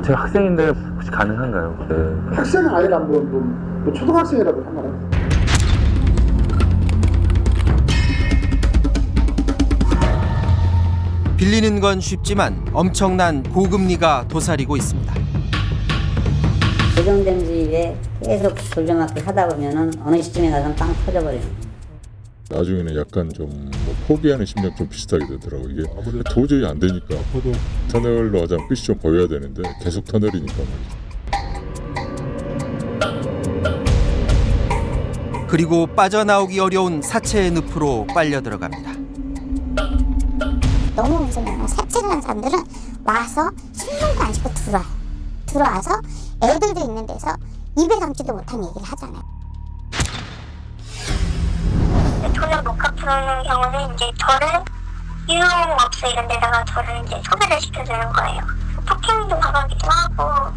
제가 학생인데 혹시 가능한가요? 네. 학생은 아니라 뭐 초등학생이라도 상관없어요. 빌리는 건 쉽지만 엄청난 고금리가 도사리고 있습니다. 고정된 집에 계속 돌려막기 하다 보면은 어느 시점에 가서는 빵 터져버려요. 나중에는 약간 좀 뭐 포기하는 심정 좀 비슷하게 되더라고요. 이게 도저히 안 되니까 터널로 하자면 끝이 좀 보여야 되는데 계속 터널이니까 말이죠. 그리고 빠져나오기 어려운 사채의 늪으로 빨려 들어갑니다. 너무 무서워요. 사채를 한 사람들은 와서 신문도 안 씻고 들어와서 애들도 있는 데서 입에 담지도 못한 얘기를 하잖아요. 돈을 못 갚는 경우는 이제 저를 유흥업소 이런 데다가 저를 이제 소개를 시켜주는 거예요. 폭행도 당하기도 하고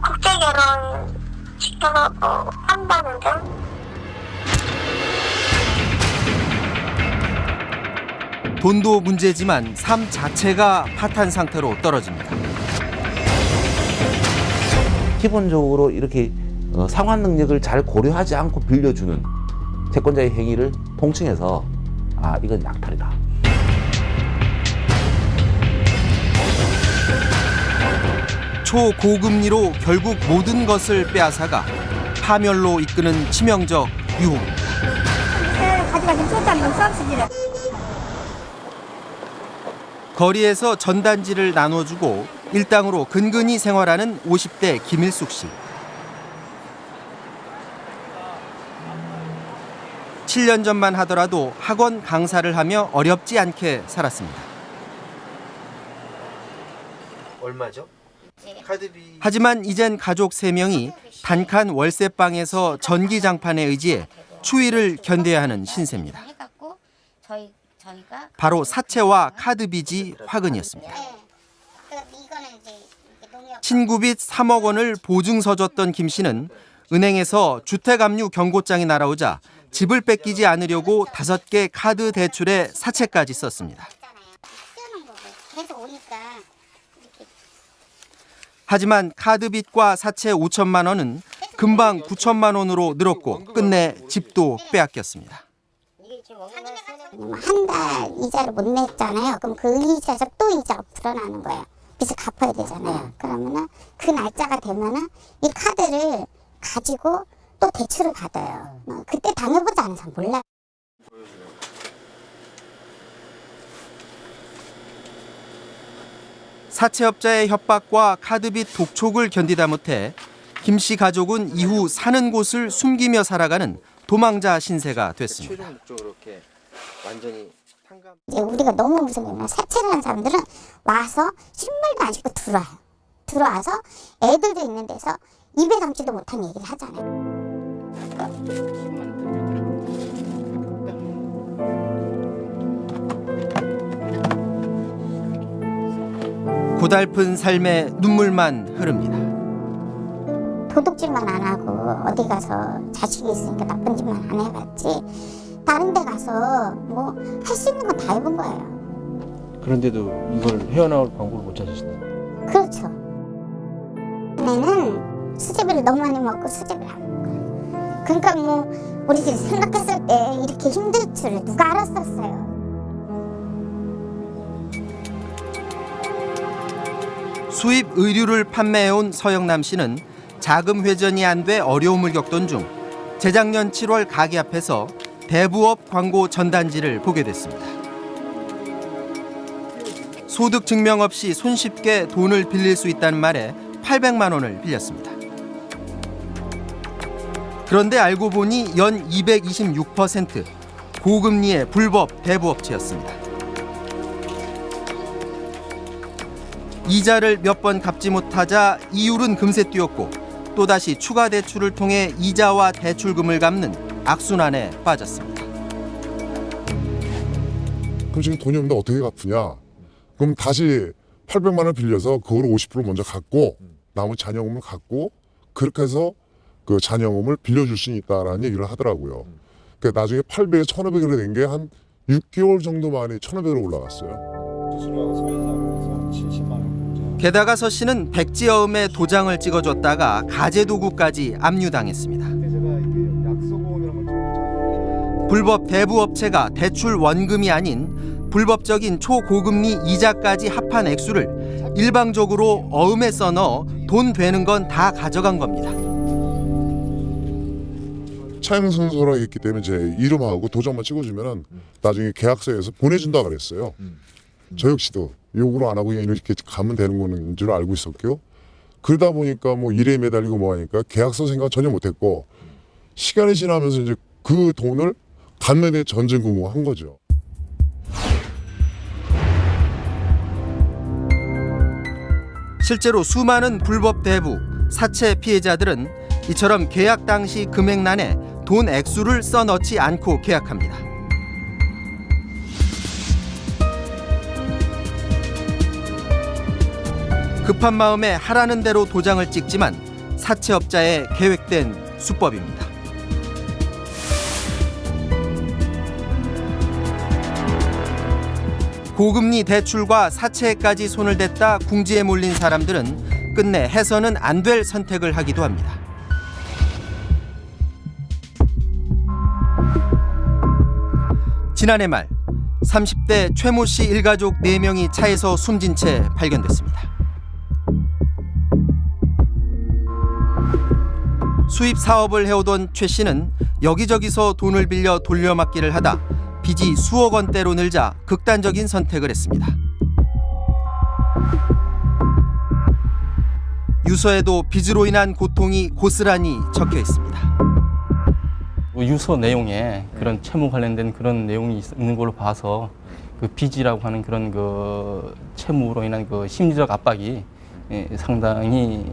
국제결혼 시켜가고 한다는 등. 돈도 문제지만 삶 자체가 파탄 상태로 떨어집니다. 기본적으로 이렇게 상환 능력을 잘 고려하지 않고 빌려주는 채권자의 행위를 통칭해서 이건 약탈이다. 초고금리로 결국 모든 것을 빼앗아가 파멸로 이끄는 치명적 유혹입니다. 거리에서 전단지를 나눠주고 일당으로 근근히 생활하는 50대 김일숙 씨. 7년 전만 하더라도 학원 강사를 하며 어렵지 않게 살았습니다. 얼마죠? 카드비. 하지만 이젠 가족 3명이 단칸 월세방에서 전기장판에 의지해 추위를 견뎌야 하는 신세입니다. 바로 사채와 카드 빚이 화근이었습니다. 친구 빚 3억 원을 보증서 줬던 김 씨는 은행에서 주택압류 경고장이 날아오자 집을 뺏기지 않으려고 5개 카드 대출에 사채까지 썼습니다. 하지만 카드 빚과 사채 5천만 원은 금방 9천만 원으로 늘었고 끝내 집도 빼앗겼습니다. 한 달 이자를 못 냈잖아요. 그럼 그 이자에서 또 이자가 불어나는 거예요. 빚을 갚아야 되잖아요. 그러면은 그 날짜가 되면은 이 카드를 가지고 또 대출을 받아요. 그때 당해보지 않은 사람 몰라요. 사채업자의 협박과 카드빚 독촉을 견디다 못해 김 씨 가족은 이후 사는 곳을 숨기며 살아가는 도망자 신세가 됐습니다. 최종 목적으로 이렇게 완전히 탕감. 이제 우리가 너무 무서운 게 사채를 한 사람들은 와서 신발도 안 신고 들어와서 애들도 있는 데서 입에 담지도 못한 얘기를 하잖아요. 고달픈 삶에 눈물만 흐릅니다. 도둑질만 안 하고 어디 가서 자식이 있으니까 나쁜 짓만 안 해봤지 다른 데 가서 뭐 할 수 있는 건 다 해본 거예요. 그런데도 이걸 헤어나올 방법을 못 찾으시나요? 그렇죠. 내는 수제비를 너무 많이 먹고 수제비를 안 먹어요. 그러니까 뭐 우리 집 생각했을 때 이렇게 힘들 줄 누가 알았었어요. 수입 의류를 판매해온 서영남 씨는 자금 회전이 안 돼 어려움을 겪던 중 재작년 7월 가게 앞에서 대부업 광고 전단지를 보게 됐습니다. 소득 증명 없이 손쉽게 돈을 빌릴 수 있다는 말에 800만 원을 빌렸습니다. 그런데 알고 보니 연 226% 고금리의 불법 대부업체였습니다. 이자를 몇 번 갚지 못하자 이율은 금세 뛰었고 또다시 추가 대출을 통해 이자와 대출금을 갚는 악순환에 빠졌습니다. 그럼 지금 돈이 없는데 어떻게 갚으냐? 그럼 다시 800만 원을 빌려서 그걸 50% 먼저 갚고 나머지 잔여금을 갚고 그렇게 해서 그 잔여금을 빌려줄 수 있다라는 얘기를 하더라고요. 그러니까 나중에 800에 1,500으로 된 게 한 6개월 정도 만에 1,500으로 올라갔어요. 게다가 서 씨는 백지어음에 도장을 찍어줬다가 가재도구까지 압류당했습니다. 불법 대부업체가 대출 원금이 아닌 불법적인 초고금리 이자까지 합한 액수를 일방적으로 어음에 써넣어 돈 되는 건 다 가져간 겁니다. 차양 선수라고 했기 때문에 제 이름하고 도장만 찍어주면은 나중에 계약서에서 보내준다 그랬어요. 저 역시도 요구를 안 하고 그냥 이렇게 가면 되는 거는 줄 알고 있었고요. 그러다 보니까 뭐 일에 매달리고 뭐 하니까 계약서 생각 전혀 못했고 시간이 지나면서 이제 그 돈을 갚는 데 전전긍긍한 거죠. 실제로 수많은 불법 대부, 사채 피해자들은 이처럼 계약 당시 금액란에 돈 액수를 써넣지 않고 계약합니다. 급한 마음에 하라는 대로 도장을 찍지만 사채업자의 계획된 수법입니다. 고금리 대출과 사채까지 손을 댔다 궁지에 몰린 사람들은 끝내 해서는 안 될 선택을 하기도 합니다. 지난해 말 30대 최모 씨 일가족 4명이 차에서 숨진 채 발견됐습니다. 수입 사업을 해오던 최 씨는 여기저기서 돈을 빌려 돌려막기를 하다 빚이 수억 원대로 늘자 극단적인 선택을 했습니다. 유서에도 빚으로 인한 고통이 고스란히 적혀 있습니다. 유서 내용에 그런 채무 관련된 그런 내용이 있는 걸로 봐서 그 빚이라고 하는 그런 그 채무로 인한 그 심리적 압박이 상당히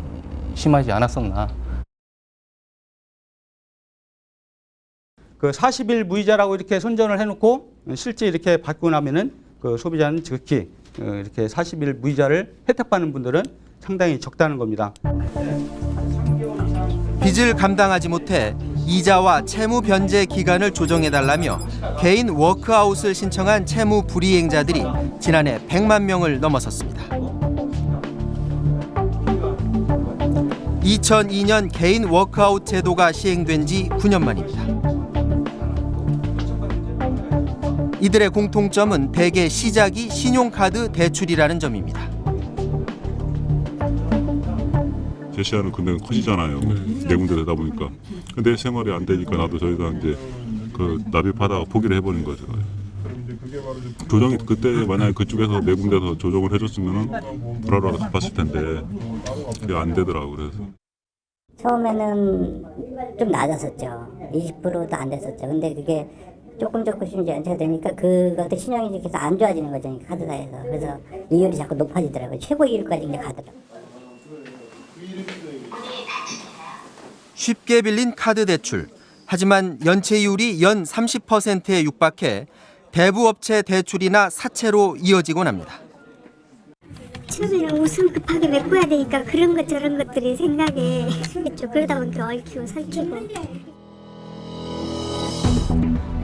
심하지 않았었나. 그 40일 무이자라고 이렇게 선전을 해놓고 실제 이렇게 받고 나면은 그 소비자는 즉히 이렇게 40일 무이자를 혜택받는 분들은 상당히 적다는 겁니다. 빚을 감당하지 못해 이자와 채무 변제 기간을 조정해달라며 개인 워크아웃을 신청한 채무 불이행자들이 지난해 100만 명을 넘어섰습니다. 2002년 개인 워크아웃 제도가 시행된 지 9년 만입니다. 이들의 공통점은 대개 시작이 신용카드 대출이라는 점입니다. 제시하는 금액은 커지잖아요. 네 군데 되다 보니까. 근데 생활이 안 되니까 나도 저희가 이제 그 납입하다가 포기를 해버린 거죠. 조정이 그때 만약에 그쪽에서 네 군데서 조정을 해줬으면은 불화라도 갚았을 텐데 그게 안 되더라고. 그래서 처음에는 좀 낮았었죠. 20%도 안 됐었죠. 근데 그게 조금씩 이제 연체가 되니까 그것도 신용이 계속 안 좋아지는 거죠, 카드사에서. 그래서 이율이 자꾸 높아지더라고요. 최고 이율까지 이제 가더라고요. 쉽게 빌린 카드 대출. 하지만 연체율이 연 30%에 육박해 대부업체 대출이나 사채로 이어지곤 합니다. 처음에는 우선 급하게 메꿔야 되니까 그런 것 저런 것들이 생각에 있죠. 그러다 보니까 얽히고 설키고.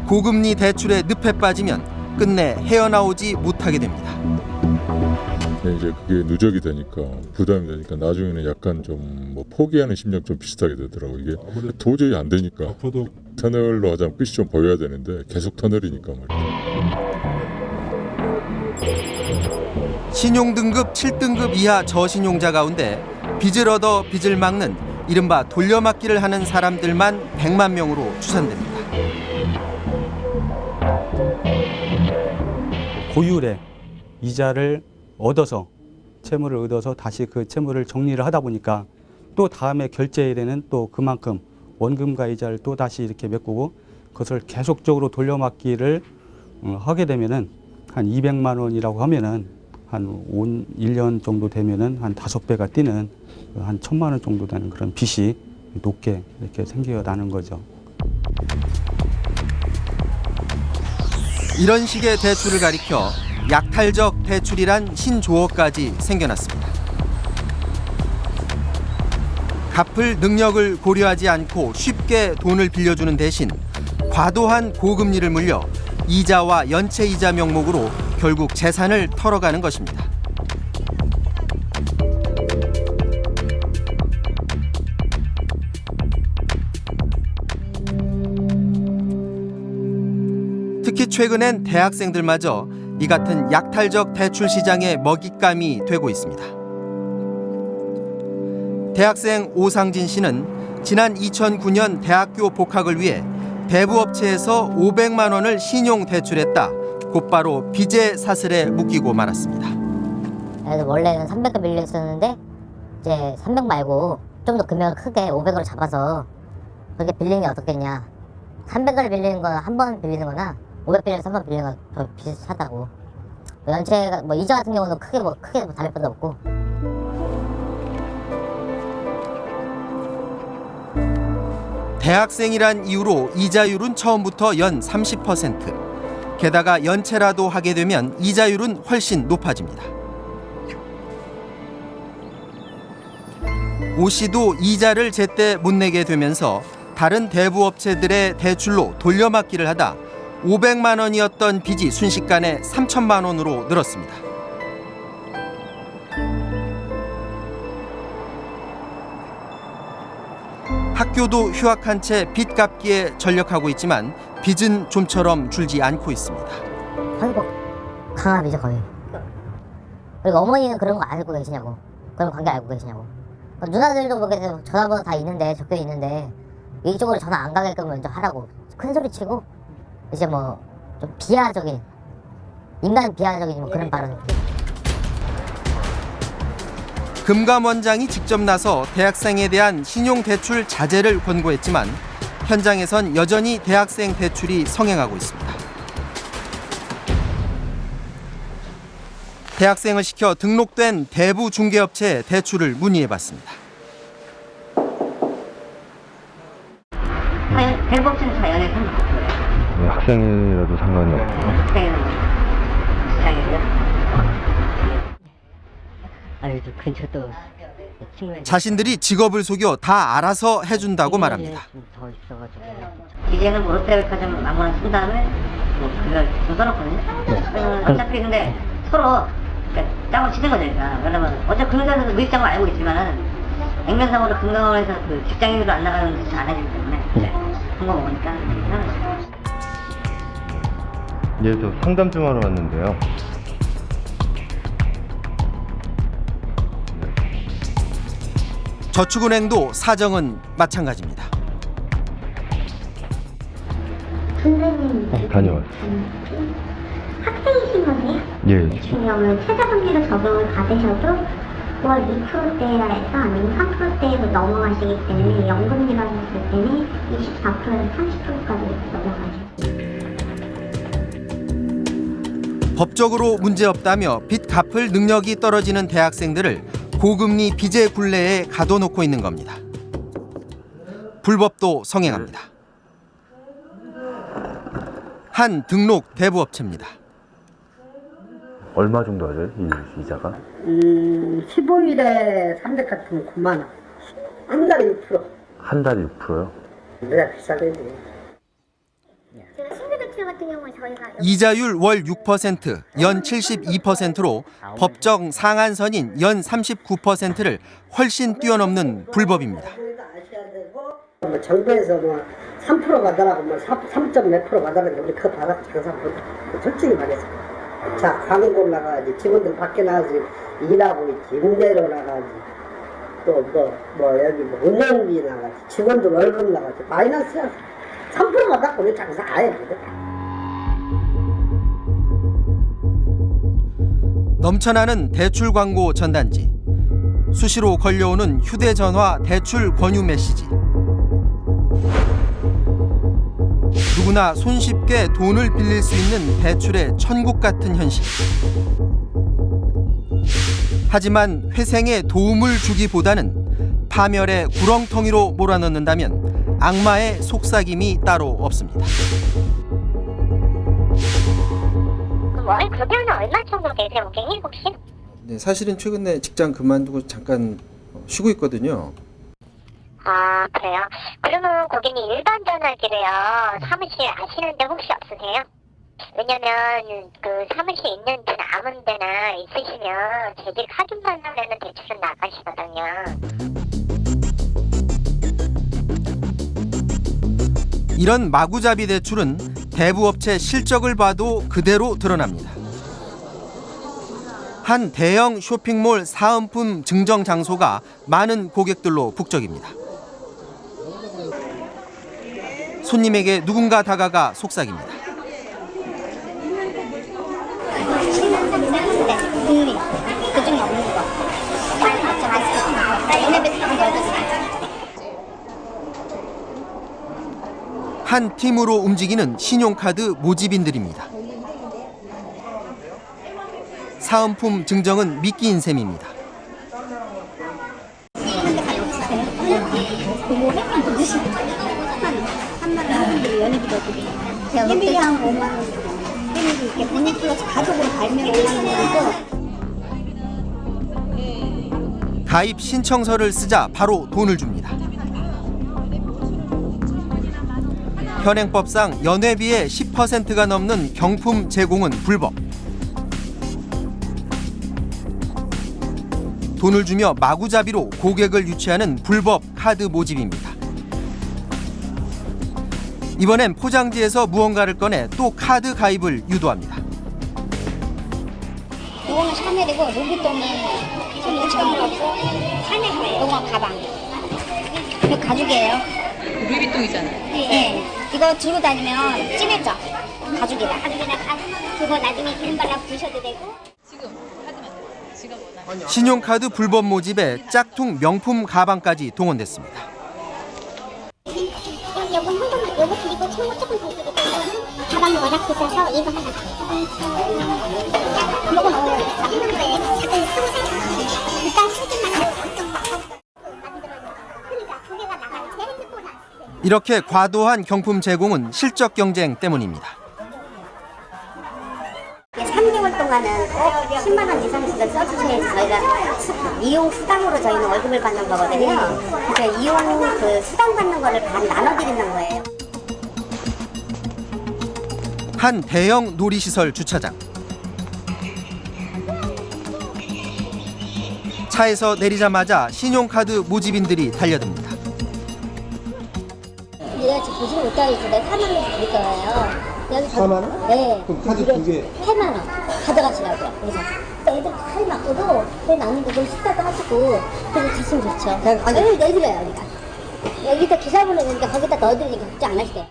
고금리 대출에 늪에 빠지면 끝내 헤어나오지 못하게 됩니다. 이제 그게 누적이 되니까 부담이 되니까 나중에는 약간 좀 뭐 포기하는 심정 좀 비슷하게 되더라고. 이게 도저히 안 되니까 터널로 하자면 끝이 좀 보여야 되는데 계속 터널이니까 말이죠. 신용등급 7등급 이하 저신용자 가운데 빚을 얻어 빚을 막는 이른바 돌려막기를 하는 사람들만 100만 명으로 추산됩니다. 고율의 이자를 얻어서 채무를 얻어서 다시 그 채무를 정리를 하다 보니까 또 다음에 결제해야 되는 또 그만큼 원금과 이자를 또 다시 이렇게 메꾸고 그것을 계속적으로 돌려막기를 하게 되면은 한 200만 원이라고 하면은 한 1년 정도 되면은 한 5배가 뛰는 한 1,000만 원 정도 되는 그런 빚이 높게 이렇게 생겨나는 거죠. 이런 식의 대출을 가리켜 약탈적 대출이란 신조어까지 생겨났습니다. 갚을 능력을 고려하지 않고 쉽게 돈을 빌려주는 대신 과도한 고금리를 물려 이자와 연체 이자 명목으로 결국 재산을 털어가는 것입니다. 특히 최근엔 대학생들마저 이 같은 약탈적 대출 시장의 먹잇감이 되고 있습니다. 대학생 오상진 씨는 지난 2009년 대학교 복학을 위해 대부업체에서 500만 원을 신용 대출했다 곧바로 빚의 사슬에 묶이고 말았습니다. 그래서 원래는 300을 빌렸었는데 이제 300 말고 좀 더 금액을 크게 500으로 잡아서 그렇게 빌리는 게 어떻겠냐. 300을 빌리는 거 한 번 빌리는 거나 500 빌려서 한 번 빌리는 거 더 비슷하다고. 연체가 뭐 이자 같은 경우는 크게 다를 것도 없고. 대학생이란 이유로 이자율은 처음부터 연 30%. 게다가 연체라도 하게 되면 이자율은 훨씬 높아집니다. 오 씨도 이자를 제때 못 내게 되면서 다른 대부업체들의 대출로 돌려막기를 하다 500만 원이었던 빚이 순식간에 3천만 원으로 늘었습니다. 학교도 휴학한 채 빚 갚기에 전력하고 있지만 빚은 좀처럼 줄지 않고 있습니다. 거의 뭐 강압이죠 거의. 그리고 어머니는 그런 거 알고 계시냐고. 그런 관계 알고 계시냐고. 누나들도 뭐 전화번호 다 있는데 적혀 있는데 이쪽으로 전화 안 가게끔 먼저 하라고 큰 소리 치고 이제 뭐 좀 비하적인 인간 비하적인 뭐 그런 발언. 금감원장이 직접 나서 대학생에 대한 신용대출 자제를 권고했지만 현장에선 여전히 대학생 대출이 성행하고 있습니다. 대학생을 시켜 등록된 대부 중개업체에 대출을 문의해봤습니다. 대부업체는 다 연애 상관없어요. 네, 학생이라도 상관이 없고. 학생이라도 시장이요? 아니 또 근처 또 자신들이 직업을 속여 다 알아서 해준다고 말합니다. 더 있어가지고 이제는 뭐 롯데백화점 아무나 쓴 다음에 뭐 그걸 좀 써놓거든요. 어차피 근데 서로 짱을 치는 거죠. 왜냐면 어차피 금감원에서 무입장을 알고 있지만은 액면상으로 금감원에서 그 직장인으로 안 나가는 짓을 안 해주기 때문에 그런 거 보니까 예, 저 상담 좀 하러 왔는데요. 저축은행도 사정은 마찬가지입니다. 선생님 다녀왔어요. 학생이신 거세요? 예. 같은 경우는 최저금리로 적용을 받으셔도 월 2%대라 해서 아니면 3%대로 넘어가시기 때문에 연금리 받으실 때는 24%에서 30%까지 넘어가죠. 법적으로 문제없다며 빚 갚을 능력이 떨어지는 대학생들을 고금리 빚의 굴레에 가둬놓고 있는 겁니다. 불법도 성행합니다. 한 등록 대부업체입니다. 얼마 정도 하죠, 이 이자가? 15일에 300 같으면 9만 원. 한 달에 6%. 한 달에 6%요? 내가 비싸게 해. 제가 신규대출 같은 경우는 저희가 이자율 월 6%, 연 72%로 법정 상한선인 연 39%를 훨씬 뛰어넘는 불법입니다. 뭐 정부에서 뭐 3% 받아라고 뭐 3.몇% 받아라고 우리 그거 받아 장사 못. 솔직히 말해서. 자, 광고 나가야지. 직원들 밖에 나가서 일하고 있지. 임대료 나가지. 또 뭐 여기 뭐 운영비 나가지. 직원들 월급 나가지. 마이너스야. 3% 받았고 우리 장사 아예 못 해. 넘쳐나는 대출 광고 전단지, 수시로 걸려오는 휴대전화 대출 권유 메시지. 누구나 손쉽게 돈을 빌릴 수 있는 대출의 천국 같은 현실. 하지만 회생에 도움을 주기보다는 파멸의 구렁텅이로 몰아넣는다면 악마의 속삭임이 따로 없습니다. 월 급여는 얼마 정도 되세요, 고객님 혹시? 네, 사실은 최근에 직장 그만두고 잠깐 쉬고 있거든요. 아, 그래요? 그러면 고객님 일반 전화기를요, 사무실 아시는데 혹시 없으세요? 왜냐면 그 사무실 있는 데나 아무 데나 있으시면 저희들이 카드만 하면은 대출은 나가시거든요. 이런 마구잡이 대출은 대부업체 실적을 봐도 그대로 드러납니다. 한 대형 쇼핑몰 사은품 증정 장소가 많은 고객들로 북적입니다. 손님에게 누군가 다가가 속삭입니다. 그중에 없는 거. 한 팀으로 움직이는 신용카드 모집인들입니다. 사은품 증정은 미끼인 셈입니다. 가입 신청서를 쓰자 바로 돈을 줍니다. 현행법상 연회비의 10%가 넘는 경품 제공은 불법. 돈을 주며 마구잡이로 고객을 유치하는 불법 카드 모집입니다. 이번엔 포장지에서 무언가를 꺼내 또 카드 가입을 유도합니다. 이거는 샤넬이고 루비통은 처음이었고 샤넬이에요. 이건 가방. 이거 가죽이에요. 루이비통이잖아요. 네. 이거 들고 다니면 찜해져. 가죽이라. 그거 나중에 기름 발라 부셔도 되고. 지금 하지만 지금 원하는. 신용카드 불법 모집에 짝퉁 명품 가방까지 동원됐습니다. 요거 한 번만, 요거 드리고 청구 조금 더 드리고 가방 워낙 비싸서 이거 하나. 요거 먹어요. 일단 수준만 이렇게 과도한 경품 제공은 실적 경쟁 때문입니다. 3개월 동안은 꼭 10만 원 이상씩을 써주셔야지 저희가 이용 수당으로 저희는 월급을 받는 거거든요. 그래서 이용 그 수당 받는 거를 반 나눠드리는 거예요. 한 대형 놀이시설 주차장. 차에서 내리자마자 신용카드 모집인들이 달려듭니다. 내가 지금 보시는 못하겠어. 내가 4만 원 드릴 거예요. 여기 4만 원? 네. 그럼 카드 두 개. 8만 원 가져가시라고요. 그래서 애들 다 맞고도 내 남는 거 식사도 하시고 그래서 주시면 좋죠. 여기 내드려요 우리가. 여기다 계좌번호 있으니까 거기다 넣어드리니까 걱정 안 하시대요.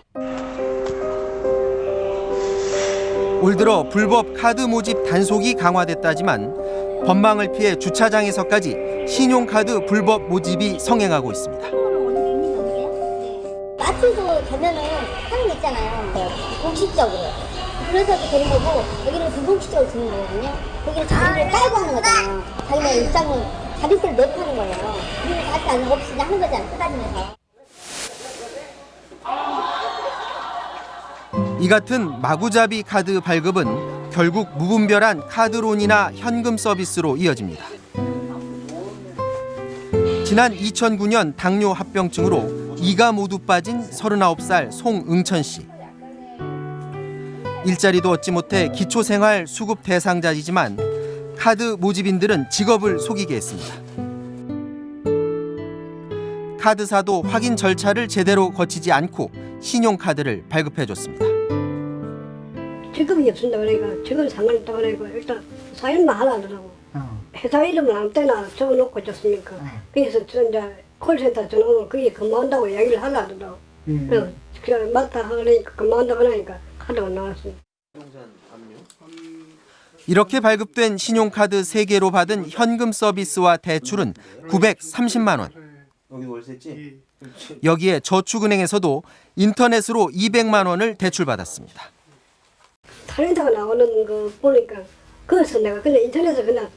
올 들어 불법 카드 모집 단속이 강화됐다지만 법망을 피해 주차장에서까지 신용카드 불법 모집이 성행하고 있습니다. 마트도 가면은 사람 있잖아요. 공식적으로. 그래서 되는 거고 여기는 비공식적으로 되는 거거든요. 여기는 자리를 깔고 하는 거잖아요. 자기네 입장은 자릿세를 내고 하는 거예요. 우리는 자릿세 안 없이 그냥 하는 거잖아요. 떠다니면서. 이 같은 마구잡이 카드 발급은 결국 무분별한 카드론이나 현금 서비스로 이어집니다. 지난 2009년 당뇨 합병증으로 이가 모두 빠진 39살 송응천 씨. 일자리도 얻지 못해 기초생활 수급 대상자이지만 카드 모집인들은 직업을 속이게 했습니다. 카드사도 확인 절차를 제대로 거치지 않고 신용카드를 발급해줬습니다. 직업이 없습니다. 그러니까 직업이 상관없다고 그러니까 일단 사인만 하라 하더라고. 회사 이름을 아무 때나 적어놓고 줬으니까. 그래서 저 이제 콜센터 전화로 거기 근무한다고 이야기를 하려 하더라고. 그래서 맞다 하니까 근무한다고 하니까 카드가 나왔습니다. 이렇게 발급된 신용카드 3개로 받은 현금 서비스와 대출은 930만 원. 여기 월세지? 여기에 저축은행에서도 인터넷으로 200만 원을 대출받았습니다. 탤런트가 나오는 거 보니까 그래서 내가 그냥 인터넷에 그냥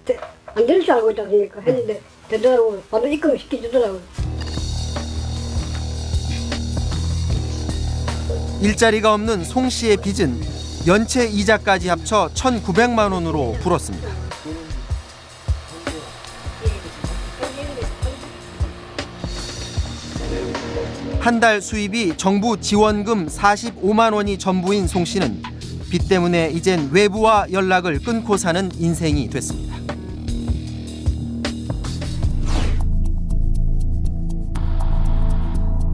안 될 줄 알고 있지 않습니까? 했는데 되더라고. 바로 입금 시켜주더라고요. 일자리가 없는 송 씨의 빚은 연체 이자까지 합쳐 1,900만 원으로 불었습니다. 한 달 수입이 정부 지원금 45만 원이 전부인 송 씨는 빚 때문에 이젠 외부와 연락을 끊고 사는 인생이 됐습니다.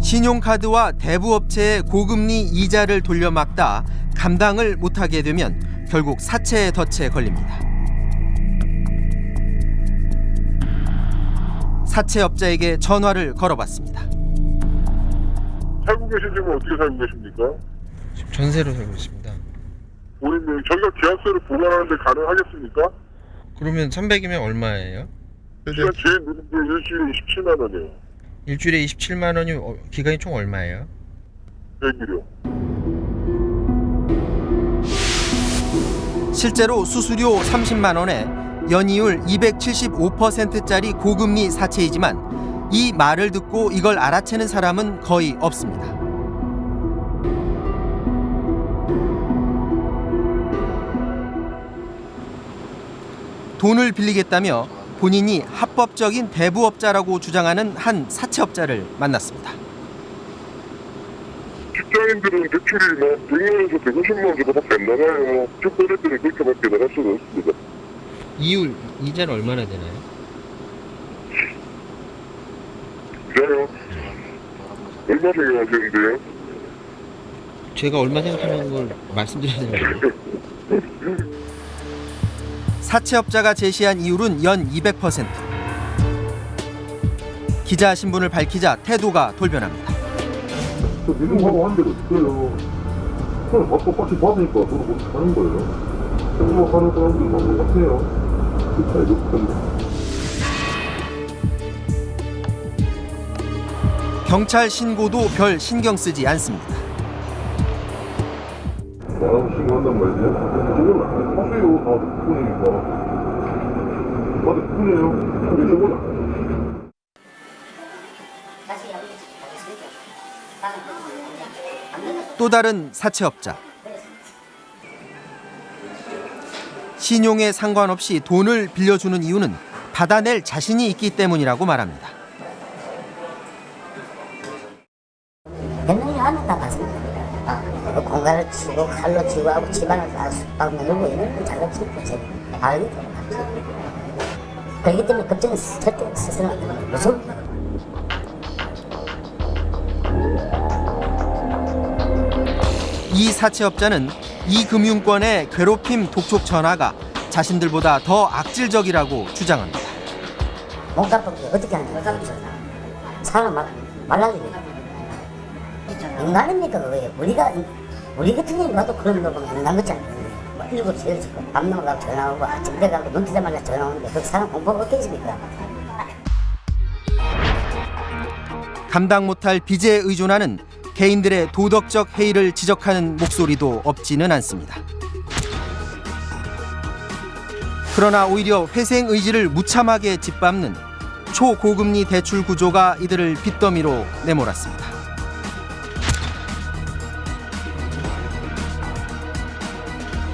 신용카드와 대부업체의 고금리 이자를 돌려막다 감당을 못하게 되면 결국 사채의 덫에 걸립니다. 사채업자에게 전화를 걸어봤습니다. 살고 계신 집은 어떻게 살고 계십니까? 지금 전세로 살고 있습니다. 우리는 저희가 계약서를 보관하는데 가능하겠습니까? 그러면 300이면 얼마예요? 시간 제일 늦은 게 일주일에 27만 원이에요. 일주일에 27만 원이면 기간이 총 얼마예요? 100일이요. 실제로 수수료 30만 원에 연이율 275%짜리 고금리 사채이지만 이 말을 듣고 이걸 알아채는 사람은 거의 없습니다. 돈을 빌리겠다며 본인이 합법적인 대부업자라고 주장하는 한 사채업자를 만났습니다. 직장인들은 대출이 뭐 100만원에서 150만 원 정도밖에 안 나가요. 특별했더니 그렇게밖에 나갈 수가 없습니다. 이자는 얼마나 되나요? 이자요? 얼마 생각하시는데요? 제가 얼마 생각하는 걸 말씀드려야 되나요? 사채업자가 제시한 이율은 연 200%. 기자 신분을 밝히자 태도가 돌변합니다. 믿음하고 한 대로 있어요. 그걸 똑같이 받으니까 저도 못 하는 거예요. 생각 하는 사람들이 막 똑같아요. 그 차이 높은데. 경찰 신고도 별 신경 쓰지 않습니다. 나하고 신고한단 말이에요? 그건 하세요. 다 그뿐이니까. 나도 그뿐이에요. 근데 저건 안 해요. 또 다른 사채업자. 신용에 상관없이 돈을 빌려주는 이유는 받아낼 자신이 있기 때문이라고 말합니다. 변명이 하는 다 봤습니다. 공갈을 치고 칼로 치고 하고 집안을 다 숙박 내고 이런 건 잘못 치고 제 알기 때문에 그렇기 때문에 급증 절대 스스로는 무섭다. 이 사채업자는 이 금융권의 괴롭힘 독촉 전화가 자신들보다 더 악질적이라고 주장합니다. 못 갚은 게 어떻게 하냐? 사람 말라니까. 인간입니까 그거예요? 우리 같은 놈이 와도 그런 놈은 인간 같지 않아요. 일곱 시에 밥 넘어가고 전화 오고 아침 돼가고 눈 뜨자마자 전화 오는데 그 사람 공부가 없겠습니까? 감당 못할 빚에 의존하는 개인들의 도덕적 해이를 지적하는 목소리도 없지는 않습니다. 그러나 오히려 회생 의지를 무참하게 짓밟는 초고금리 대출 구조가 이들을 빚더미로 내몰았습니다.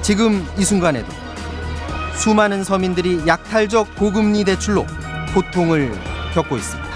지금 이 순간에도 수많은 서민들이 약탈적 고금리 대출로 고통을 겪고 있습니다.